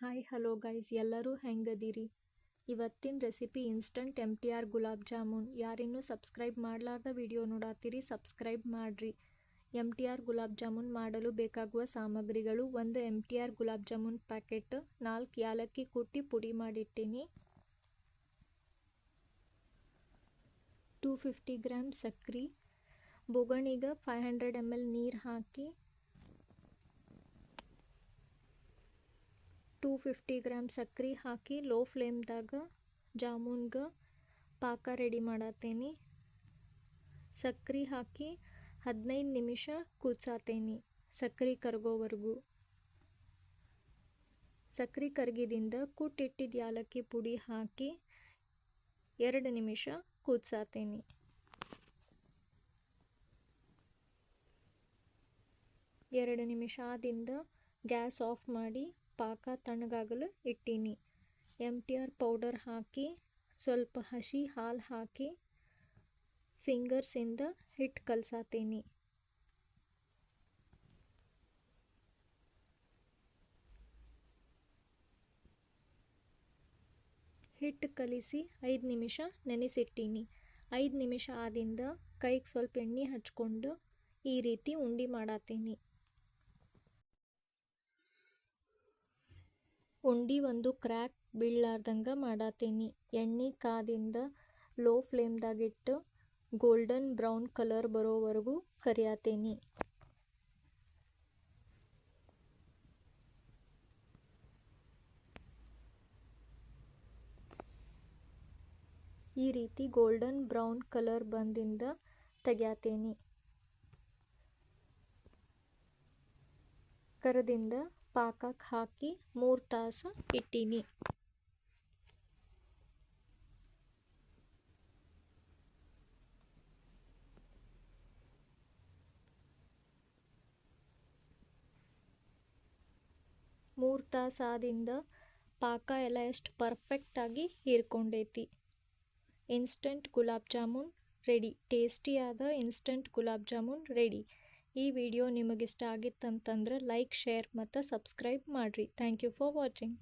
Hi hello guys, ಎಲ್ಲರೂ ಹೆಂಗದಿರಿ? ಇವತ್ತಿನ recipe instant MTR gulab jamun. ಯಾರಿನ್ನೂ subscribe ಮಾಡಲಾರ್ದ video ನೋಡಾತಿರಿ, subscribe ಮಾಡ್ರಿ. MTR ಗುಲಾಬ್ ಜಾಮೂನ್ ಮಾಡಲು ಬೇಕಾಗುವ ಸಾಮಗ್ರಿಗಳು: 1 MTR ಗುಲಾಬ್ ಜಾಮೂನ್ ಪ್ಯಾಕೆಟ್, 4 ಯಾಲಕ್ಕಿ ಕುಟ್ಟಿ ಪುಡಿ ಮಾಡಿಟ್ಟೀನಿ, 250 ಗ್ರಾಮ್ ಸಕ್ರೆ, ಬೋಗಣಿಗೆ 500 ml ನೀರು ಹಾಕಿ 250 ಗ್ರಾಮ್ ಸಕ್ರೆ ಹಾಕಿ ಲೋ ಫ್ಲೇಮ್ದಾಗ ಜಾಮೂನ್ಗೆ ಪಾಕ ರೆಡಿ ಮಾಡತ್ತೇನೆ. ಸಕ್ರೆ ಹಾಕಿ 15 ನಿಮಿಷ ಕುದಿಸಾತೇನೆ, ಸಕ್ರೆ ಕರಗೋವರೆಗೂ. ಸಕ್ರೆ ಕರಗಿದಿಂದ ಕುಟ್ಟಿಟ್ಟಿದ್ದ ಯಾಲಕ್ಕಿ ಪುಡಿ ಹಾಕಿ 2 ನಿಮಿಷ ಕುದಿಸಾತೇನೆ. ಎರಡು ನಿಮಿಷ ಆದಿಂದ ಗ್ಯಾಸ್ ಆಫ್ ಮಾಡಿ ಪಾಕ ತಣ್ಣಗಾಗಲು ಇಟ್ಟೀನಿ. MTR ಪೌಡರ್ ಹಾಕಿ ಸ್ವಲ್ಪ ಹಸಿ ಹಾಲು ಹಾಕಿ ಫಿಂಗರ್ಸಿಂದ ಹಿಟ್ಟು ಕಲಸಾತೇನಿ. ಹಿಟ್ಟು ಕಲಿಸಿ 5 ನಿಮಿಷ ನೆನೆಸಿಟ್ಟೀನಿ. 5 ನಿಮಿಷ ಆದಿಂದ ಕೈಗೆ ಸ್ವಲ್ಪ ಎಣ್ಣೆ ಹಚ್ಕೊಂಡು ಈ ರೀತಿ ಉಂಡೆ ಮಾಡತ್ತೇನಿ. ಉಂಡೆ ಒಂದು ಕ್ರ್ಯಾಕ್ ಬೀಳಲಾರ್ದಂಗೆ ಮಾಡತ್ತೇನಿ. ಎಣ್ಣೆ ಕಾದಿಂದ ಲೋ ಫ್ಲೇಮ್ದಾಗಿಟ್ಟು ಗೋಲ್ಡನ್ ಬ್ರೌನ್ ಕಲರ್ ಬರೋವರೆಗೂ ಕರಿಯಾತೇನಿ. ಈ ರೀತಿ ಗೋಲ್ಡನ್ ಬ್ರೌನ್ ಕಲರ್ ಬಂದಿಂದ ತೆಗ್ಯಾತೇನಿ. ಕರದಿಂದ ಪಾಕಕ್ಕೆ ಹಾಕಿ 3 ತಾಸು ಇಟ್ಟೀನಿ. ಮೂರು ತಾಸು ಆದಿಂದ ಪಾಕ ಎಲ್ಲ ಎಷ್ಟು ಪರ್ಫೆಕ್ಟಾಗಿ ಹೀರ್ಕೊಂಡೈತಿ. Instant gulab jamun ready. ಟೇಸ್ಟಿಯಾದ ಇನ್ಸ್ಟಂಟ್ ಗುಲಾಬ್ ಜಾಮೂನ್ ರೆಡಿ. ಈ ವಿಡಿಯೋ ನಿಮಗಿಷ್ಟ ಆಗಿತ್ತಂತಂದ್ರೆ ಲೈಕ್, ಶೇರ್ ಮತ್ತು ಸಬ್ಸ್ಕ್ರೈಬ್ ಮಾಡಿರಿ. Thank you for watching.